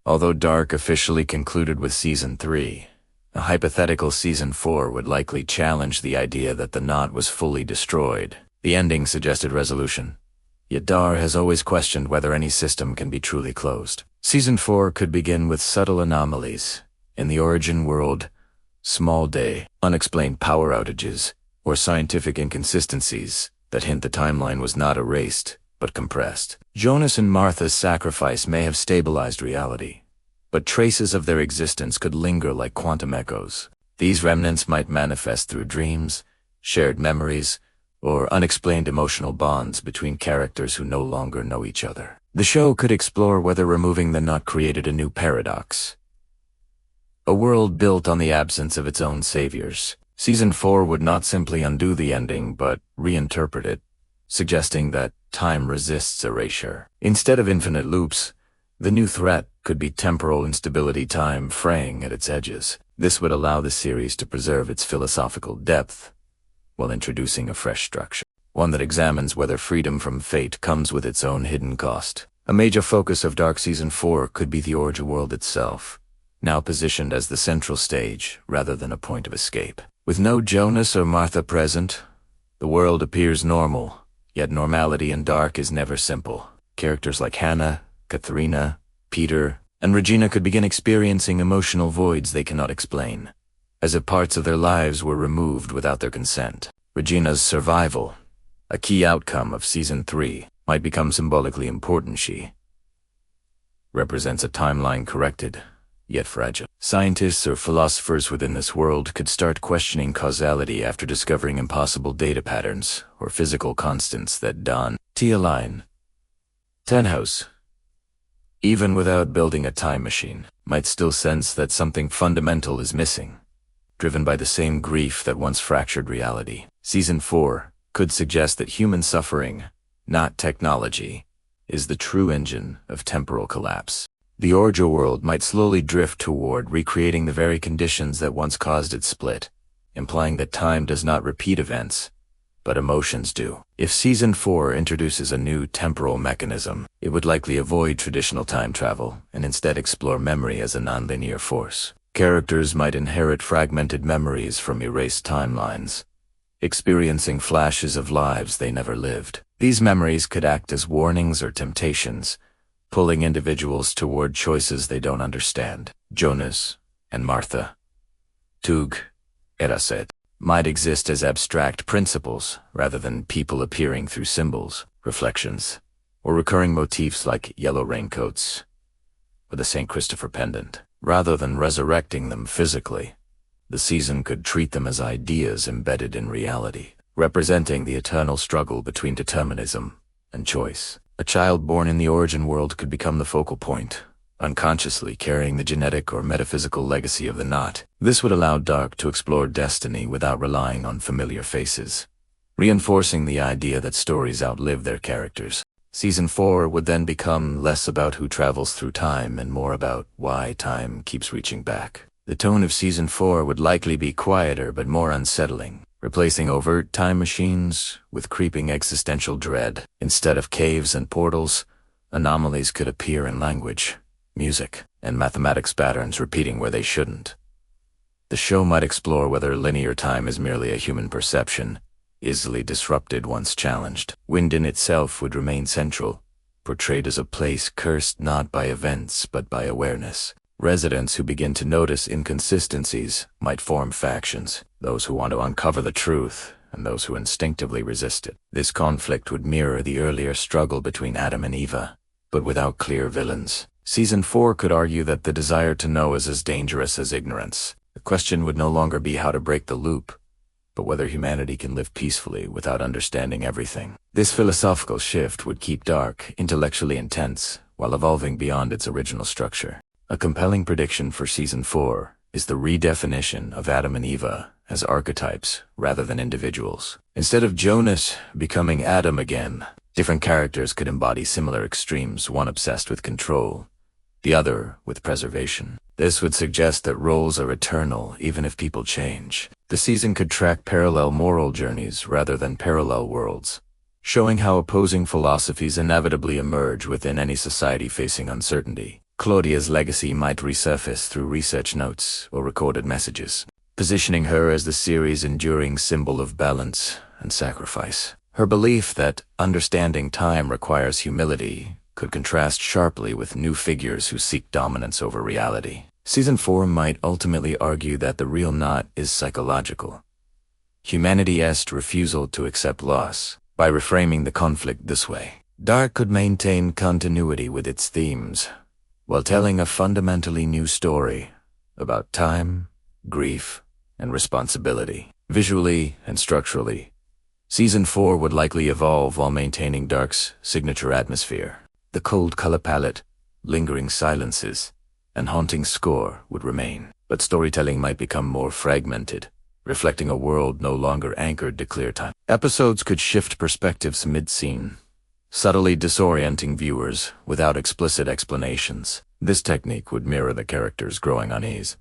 Although Dark officially concluded with Season 3, a hypothetical Season 4 would likely challenge the idea that the knot was fully destroyed. The ending suggested resolution, yet Dar has always questioned whether any system can be truly closed. Season 4 could begin with subtle anomalies. In the origin world, small day, unexplained power outages, or scientific inconsistencies that hint the timeline was not erased, but compressed. Jonas and Martha's sacrifice may have stabilized reality, but traces of their existence could linger like quantum echoes. These remnants might manifest through dreams, shared memories, or unexplained emotional bonds between characters who no longer know each other. The show could explore whether removing the knot created a new paradox, a world built on the absence of its own saviors. Season 4 would not simply undo the ending, but reinterpret it, suggesting that time resists erasure. Instead of infinite loops, the new threat could be temporal instability, time fraying at its edges. This would allow the series to preserve its philosophical depth, while introducing a fresh structure, one that examines whether freedom from fate comes with its own hidden cost. A major focus of Dark Season 4 could be the origin world itself, now positioned as the central stage rather than a point of escape. With no Jonas or Martha present, the world appears normal, yet normality in Dark is never simple. Characters like Hannah, Katharina, Peter, and Regina could begin experiencing emotional voids they cannot explain, as if parts of their lives were removed without their consent. Regina's survival, a key outcome of Season 3, might become symbolically important. She represents a timeline corrected, yet fragile. Scientists or philosophers within this world could start questioning causality after discovering impossible data patterns or physical constants that align. Tenhouse, even without building a time machine, might still sense that something fundamental is missing, driven by the same grief that once fractured reality. Season 4 could suggest that human suffering, not technology, is the true engine of temporal collapse. The origin world might slowly drift toward recreating the very conditions that once caused its split, implying that time does not repeat events, but emotions do. If Season 4 introduces a new temporal mechanism, it would likely avoid traditional time travel and instead explore memory as a nonlinear force. Characters might inherit fragmented memories from erased timelines, experiencing flashes of lives they never lived. These memories could act as warnings or temptations, pulling individuals toward choices they don't understand. Jonas and Martha, Tug, Eraset, might exist as abstract principles rather than people appearing through symbols, reflections, or recurring motifs like yellow raincoats or the St. Christopher pendant. Rather than resurrecting them physically, the season could treat them as ideas embedded in reality, representing the eternal struggle between determinism and choice. A child born in the origin world could become the focal point, unconsciously carrying the genetic or metaphysical legacy of the knot. This would allow Dark to explore destiny without relying on familiar faces, reinforcing the idea that stories outlive their characters. Season 4 would then become less about who travels through time and more about why time keeps reaching back. The tone of Season 4 would likely be quieter but more unsettling, replacing overt time machines with creeping existential dread. Instead of caves and portals, anomalies could appear in language, music, and mathematics patterns repeating where they shouldn't. The show might explore whether linear time is merely a human perception, easily disrupted once challenged. Winden itself would remain central, portrayed as a place cursed not by events but by awareness. Residents who begin to notice inconsistencies might form factions, those who want to uncover the truth and those who instinctively resist it. This conflict would mirror the earlier struggle between Adam and Eva, but without clear villains. Season 4 could argue that the desire to know is as dangerous as ignorance. The question would no longer be how to break the loop, but whether humanity can live peacefully without understanding everything. This philosophical shift would keep Dark intellectually intense while evolving beyond its original structure. A compelling prediction for Season 4 is the redefinition of Adam and Eva as archetypes rather than individuals. Instead of Jonas becoming Adam again, different characters could embody similar extremes, one obsessed with control, the other with preservation. This would suggest that roles are eternal even if people change. The season could track parallel moral journeys rather than parallel worlds, showing how opposing philosophies inevitably emerge within any society facing uncertainty. Claudia's legacy might resurface through research notes or recorded messages, positioning her as the series' enduring symbol of balance and sacrifice. Her belief that understanding time requires humility could contrast sharply with new figures who seek dominance over reality. Season 4 might ultimately argue that the real knot is psychological. Humanity's refusal to accept loss. By reframing the conflict this way, Dark could maintain continuity with its themes, while telling a fundamentally new story about time, grief, and responsibility. Visually and structurally, Season 4 would likely evolve while maintaining Dark's signature atmosphere. The cold color palette, lingering silences, and haunting score would remain, but storytelling might become more fragmented, reflecting a world no longer anchored to clear time. Episodes could shift perspectives mid-scene, subtly disorienting viewers without explicit explanations. This technique would mirror the characters' growing unease,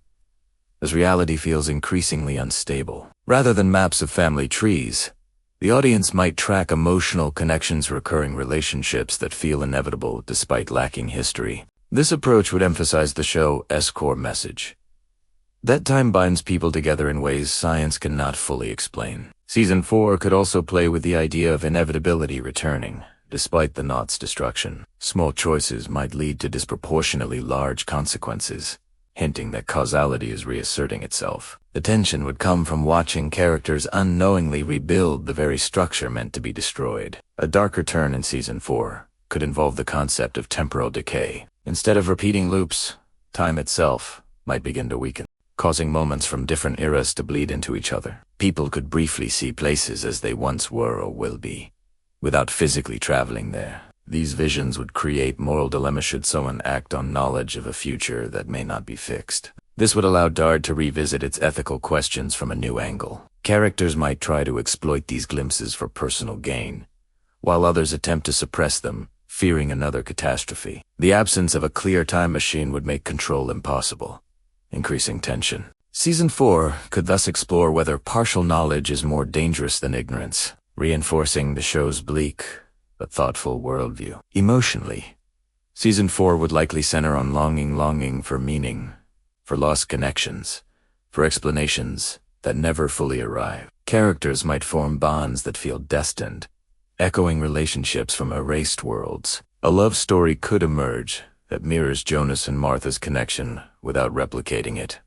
as reality feels increasingly unstable. Rather than maps of family trees, the audience might track emotional connections, recurring relationships that feel inevitable despite lacking history. This approach would emphasize the show's core message, that time binds people together in ways science cannot fully explain. Season 4 could also play with the idea of inevitability returning, despite the knot's destruction. Small choices might lead to disproportionately large consequences, hinting that causality is reasserting itself. The tension would come from watching characters unknowingly rebuild the very structure meant to be destroyed. A darker turn in Season 4 could involve the concept of temporal decay. Instead of repeating loops, time itself might begin to weaken, causing moments from different eras to bleed into each other. People could briefly see places as they once were or will be, without physically traveling there. These visions would create moral dilemmas should someone act on knowledge of a future that may not be fixed. This would allow Dard to revisit its ethical questions from a new angle. Characters might try to exploit these glimpses for personal gain, while others attempt to suppress them, fearing another catastrophe. The absence of a clear time machine would make control impossible, increasing tension. Season 4 could thus explore whether partial knowledge is more dangerous than ignorance, reinforcing the show's bleak but thoughtful worldview. Emotionally, Season 4 would likely center on longing for meaning, for lost connections, for explanations that never fully arrive. Characters might form bonds that feel destined, echoing relationships from erased worlds. A love story could emerge that mirrors Jonas and Martha's connection without replicating it,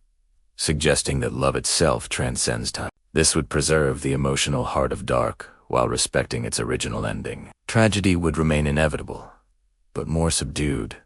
suggesting that love itself transcends time. This would preserve the emotional heart of Dark while respecting its original ending. Tragedy would remain inevitable, but more subdued,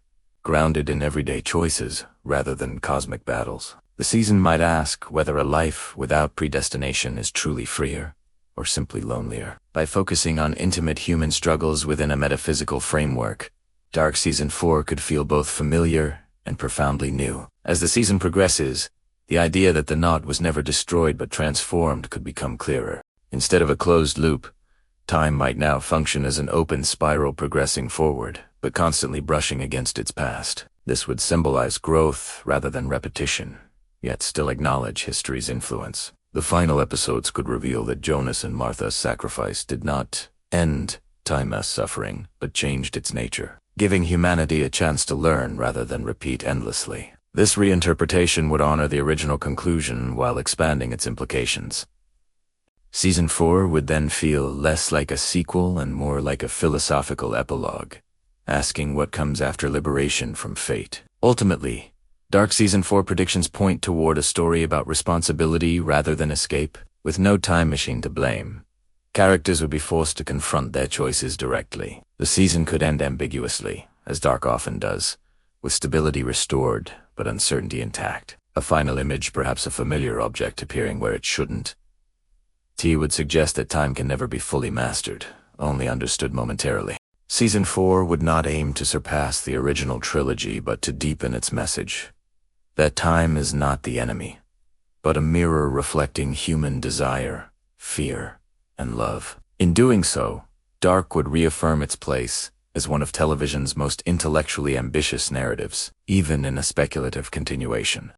grounded in everyday choices rather than cosmic battles. The season might ask whether a life without predestination is truly freer or simply lonelier. By focusing on intimate human struggles within a metaphysical framework, Dark Season 4 could feel both familiar and profoundly new. As the season progresses, the idea that the knot was never destroyed but transformed could become clearer. Instead of a closed loop, time might now function as an open spiral progressing forward, but constantly brushing against its past. This would symbolize growth rather than repetition, yet still acknowledge history's influence. The final episodes could reveal that Jonas and Martha's sacrifice did not end time's suffering, but changed its nature, giving humanity a chance to learn rather than repeat endlessly. This reinterpretation would honor the original conclusion while expanding its implications. Season 4 would then feel less like a sequel and more like a philosophical epilogue, asking what comes after liberation from fate. Ultimately, Dark Season 4 predictions point toward a story about responsibility rather than escape. With no time machine to blame, characters would be forced to confront their choices directly. The season could end ambiguously, as Dark often does, with stability restored but uncertainty intact. A final image, perhaps a familiar object appearing where it shouldn't. T would suggest that time can never be fully mastered, only understood momentarily. Season 4 would not aim to surpass the original trilogy but to deepen its message, that time is not the enemy, but a mirror reflecting human desire, fear, and love. In doing so, Dark would reaffirm its place as one of television's most intellectually ambitious narratives, even in a speculative continuation.